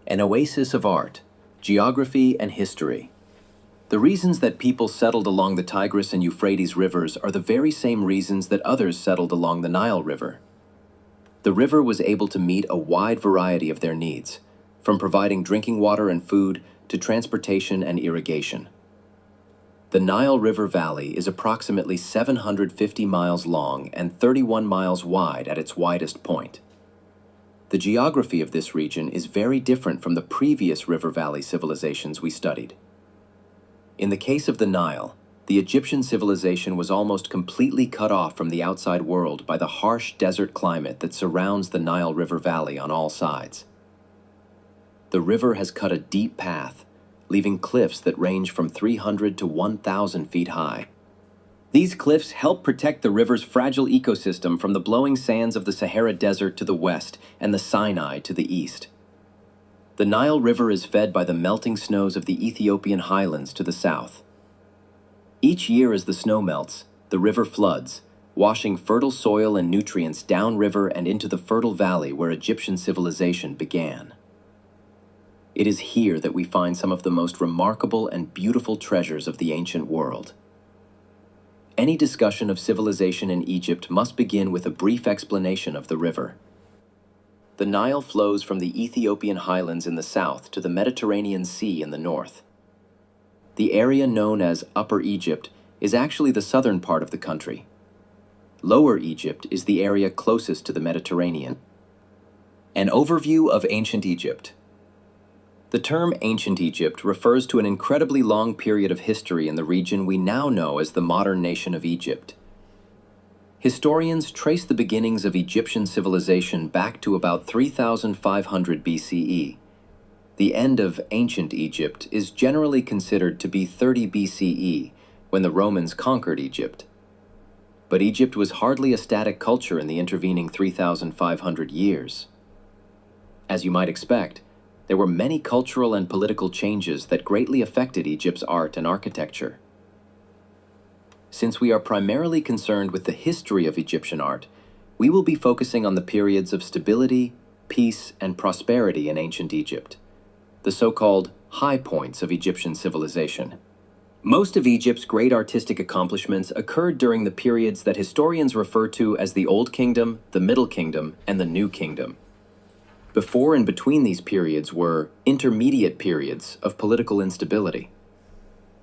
An oasis of art, geography, and history. The reasons that people settled along the Tigris and Euphrates rivers are the very same reasons that others settled along the Nile River. The river was able to meet a wide variety of their needs, from providing drinking water and food to transportation and irrigation. The Nile River Valley is approximately 750 miles long and 31 miles wide at its widest point. The geography of this region is very different from the previous river valley civilizations we studied. In the case of the Nile, the Egyptian civilization was almost completely cut off from the outside world by the harsh desert climate that surrounds the Nile River Valley on all sides. The river has cut a deep path, leaving cliffs that range from 300 to 1,000 feet high. These cliffs help protect the river's fragile ecosystem from the blowing sands of the Sahara Desert to the west and the Sinai to the east. The Nile River is fed by the melting snows of the Ethiopian highlands to the south. Each year as the snow melts, the river floods, washing fertile soil and nutrients downriver and into the fertile valley where Egyptian civilization began. It is here that we find some of the most remarkable and beautiful treasures of the ancient world. Any discussion of civilization in Egypt must begin with a brief explanation of the river. The Nile flows from the Ethiopian highlands in the south to the Mediterranean Sea in the north. The area known as Upper Egypt is actually the southern part of the country. Lower Egypt is the area closest to the Mediterranean. An overview of ancient Egypt. The term Ancient Egypt refers to an incredibly long period of history in the region we now know as the modern nation of Egypt. Historians trace the beginnings of Egyptian civilization back to about 3,500 BCE. The end of Ancient Egypt is generally considered to be 30 BCE, when the Romans conquered Egypt. But Egypt was hardly a static culture in the intervening 3,500 years. As you might expect, there were many cultural and political changes that greatly affected Egypt's art and architecture. Since we are primarily concerned with the history of Egyptian art, we will be focusing on the periods of stability, peace, and prosperity in ancient Egypt, the so-called high points of Egyptian civilization. Most of Egypt's great artistic accomplishments occurred during the periods that historians refer to as the Old Kingdom, the Middle Kingdom, and the New Kingdom. Before and between these periods were intermediate periods of political instability.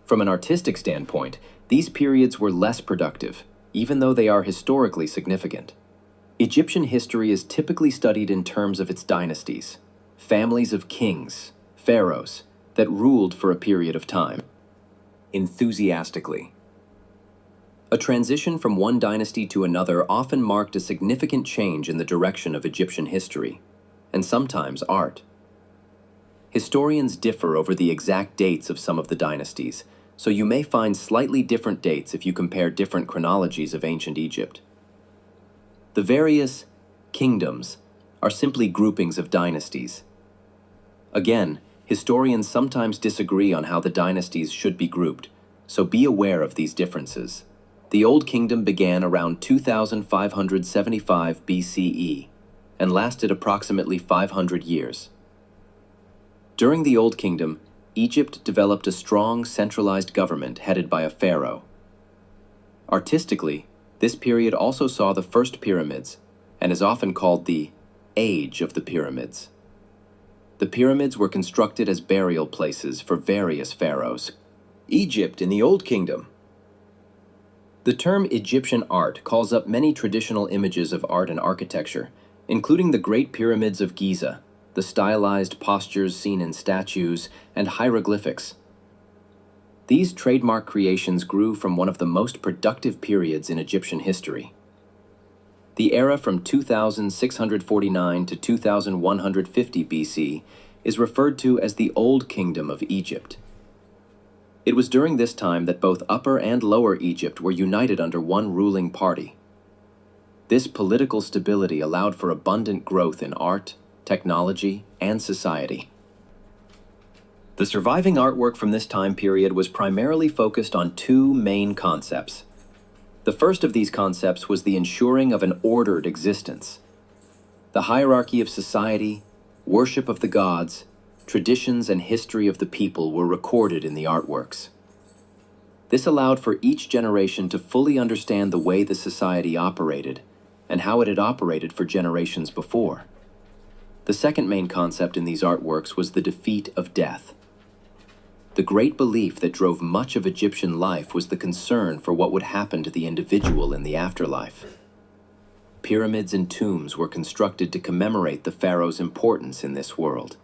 From an artistic standpoint, these periods were less productive, even though they are historically significant. Egyptian history is typically studied in terms of its dynasties, families of kings, pharaohs, that ruled for a period of time. Enthusiastically. A transition from one dynasty to another often marked a significant change in the direction of Egyptian history, and sometimes art. Historians differ over the exact dates of some of the dynasties, so you may find slightly different dates if you compare different chronologies of ancient Egypt. The various kingdoms are simply groupings of dynasties. Again, historians sometimes disagree on how the dynasties should be grouped, so be aware of these differences. The Old Kingdom began around 2575 BCE and lasted approximately 500 years. During the Old Kingdom, Egypt developed a strong centralized government headed by a pharaoh. Artistically, this period also saw the first pyramids and is often called the Age of the Pyramids. The pyramids were constructed as burial places for various pharaohs. Egypt in the Old Kingdom. The term Egyptian art calls up many traditional images of art and architecture, including the Great Pyramids of Giza, the stylized postures seen in statues, and hieroglyphics. These trademark creations grew from one of the most productive periods in Egyptian history. The era from 2649 to 2150 BC is referred to as the Old Kingdom of Egypt. It was during this time that both Upper and Lower Egypt were united under one ruling party. This political stability allowed for abundant growth in art, technology, and society. The surviving artwork from this time period was primarily focused on two main concepts. The first of these concepts was the ensuring of an ordered existence. The hierarchy of society, worship of the gods, traditions, and history of the people were recorded in the artworks. This allowed for each generation to fully understand the way the society operated and how it had operated for generations before. The second main concept in these artworks was the defeat of death. The great belief that drove much of Egyptian life was the concern for what would happen to the individual in the afterlife. Pyramids and tombs were constructed to commemorate the pharaoh's importance in this world.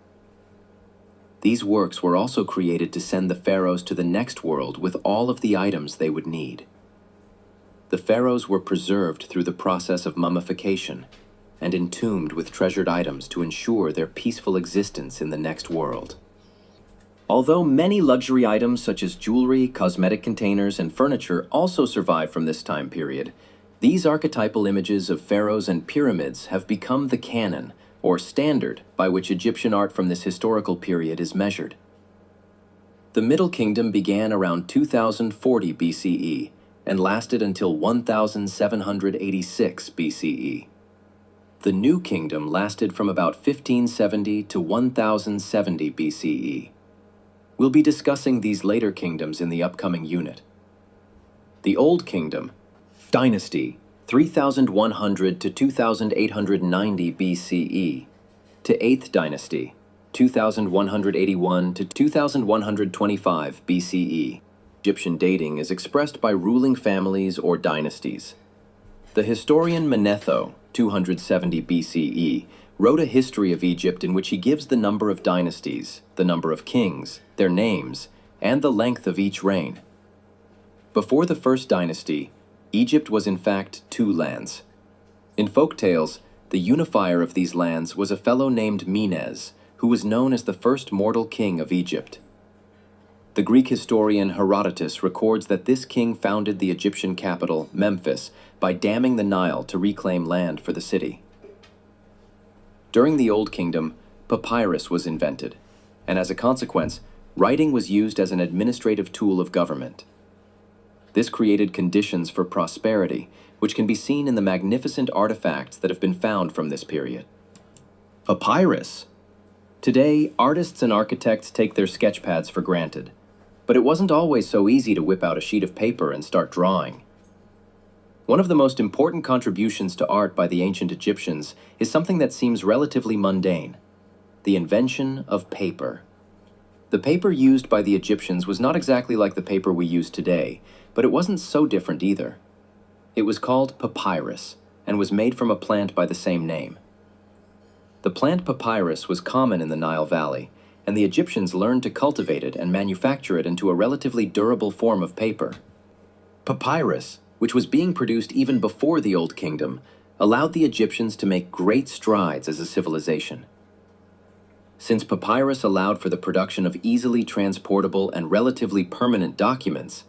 These works were also created to send the pharaohs to the next world with all of the items they would need. The pharaohs were preserved through the process of mummification and entombed with treasured items to ensure their peaceful existence in the next world. Although many luxury items such as jewelry, cosmetic containers, and furniture also survive from this time period, these archetypal images of pharaohs and pyramids have become the canon, or standard, by which Egyptian art from this historical period is measured. The Middle Kingdom began around 2040 BCE and lasted until 1786 BCE. The New Kingdom lasted from about 1570 to 1070 BCE. We'll be discussing these later kingdoms in the upcoming unit. The Old Kingdom, Dynasty, 3100 to 2890 BCE, to 8th Dynasty, 2181 to 2125 BCE. Egyptian dating is expressed by ruling families or dynasties. The historian Manetho, 270 BCE, wrote a history of Egypt in which he gives the number of dynasties, the number of kings, their names, and the length of each reign. Before the first dynasty, Egypt was in fact two lands. In folk tales, the unifier of these lands was a fellow named Menes, who was known as the first mortal king of Egypt. The Greek historian Herodotus records that this king founded the Egyptian capital, Memphis, by damming the Nile to reclaim land for the city. During the Old Kingdom, papyrus was invented, and as a consequence, writing was used as an administrative tool of government. This created conditions for prosperity, which can be seen in the magnificent artifacts that have been found from this period. Papyrus. Today, artists and architects take their sketch pads for granted, but it wasn't always so easy to whip out a sheet of paper and start drawing. One of the most important contributions to art by the ancient Egyptians is something that seems relatively mundane: the invention of paper. The paper used by the Egyptians was not exactly like the paper we use today, but it wasn't so different either. It was called papyrus and was made from a plant by the same name. The plant papyrus was common in the Nile Valley, and the Egyptians learned to cultivate it and manufacture it into a relatively durable form of paper. Papyrus, which was being produced even before the Old Kingdom, allowed the Egyptians to make great strides as a civilization. Since papyrus allowed for the production of easily transportable and relatively permanent documents,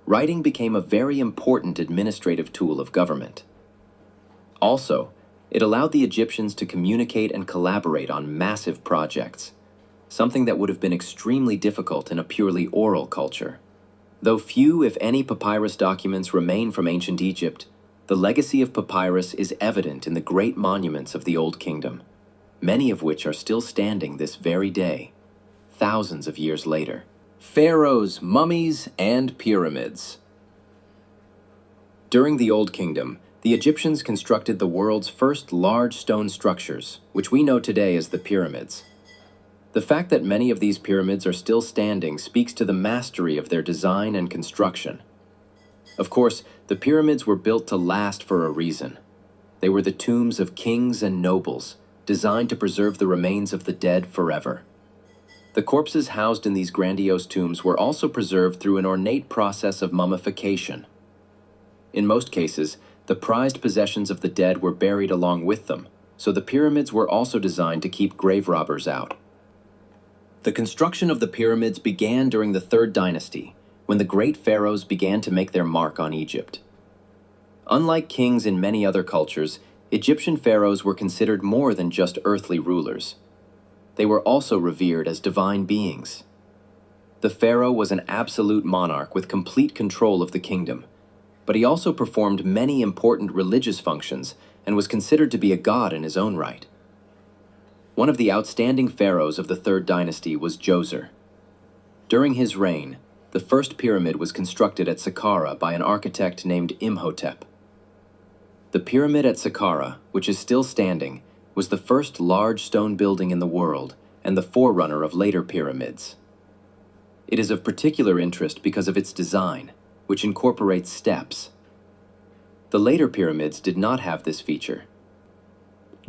writing became a very important administrative tool of government. Also, it allowed the Egyptians to communicate and collaborate on massive projects, something that would have been extremely difficult in a purely oral culture. Though few, if any, papyrus documents remain from ancient Egypt, the legacy of papyrus is evident in the great monuments of the Old Kingdom, many of which are still standing this very day, thousands of years later. Pharaohs, mummies, and pyramids. During the Old Kingdom, the Egyptians constructed the world's first large stone structures, which we know today as the pyramids. The fact that many of these pyramids are still standing speaks to the mastery of their design and construction. Of course, the pyramids were built to last for a reason. They were the tombs of kings and nobles, designed to preserve the remains of the dead forever. The corpses housed in these grandiose tombs were also preserved through an ornate process of mummification. In most cases, the prized possessions of the dead were buried along with them, so the pyramids were also designed to keep grave robbers out. The construction of the pyramids began during the Third Dynasty, when the great pharaohs began to make their mark on Egypt. Unlike kings in many other cultures, Egyptian pharaohs were considered more than just earthly rulers. They were also revered as divine beings. The pharaoh was an absolute monarch with complete control of the kingdom, but he also performed many important religious functions and was considered to be a god in his own right. One of the outstanding pharaohs of the Third Dynasty was Djoser. During his reign, the first pyramid was constructed at Saqqara by an architect named Imhotep. The pyramid at Saqqara, which is still standing, was the first large stone building in the world and the forerunner of later pyramids. It is of particular interest because of its design, which incorporates steps. The later pyramids did not have this feature.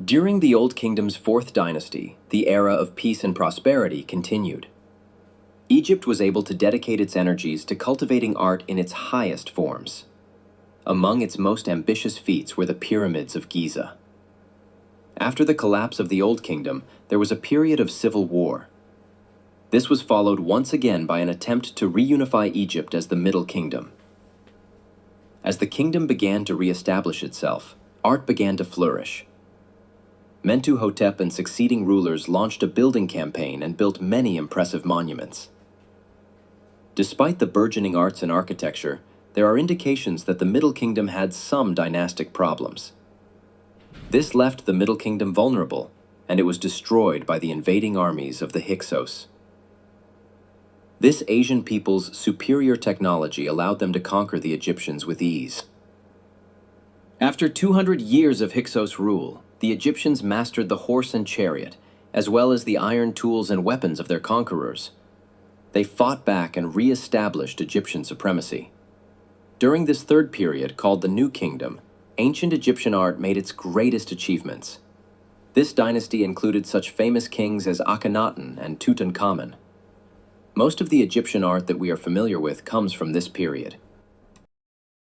During the Old Kingdom's Fourth Dynasty, the era of peace and prosperity continued. Egypt was able to dedicate its energies to cultivating art in its highest forms. Among its most ambitious feats were the pyramids of Giza. After the collapse of the Old Kingdom, there was a period of civil war. This was followed once again by an attempt to reunify Egypt as the Middle Kingdom. As the kingdom began to reestablish itself, art began to flourish. Mentuhotep and succeeding rulers launched a building campaign and built many impressive monuments. Despite the burgeoning arts and architecture, there are indications that the Middle Kingdom had some dynastic problems. This left the Middle Kingdom vulnerable, and it was destroyed by the invading armies of the Hyksos. This Asian people's superior technology allowed them to conquer the Egyptians with ease. After 200 years of Hyksos rule, the Egyptians mastered the horse and chariot, as well as the iron tools and weapons of their conquerors. They fought back and re-established Egyptian supremacy. During this third period, called the New Kingdom, ancient Egyptian art made its greatest achievements. This dynasty included such famous kings as Akhenaten and Tutankhamun. Most of the Egyptian art that we are familiar with comes from this period.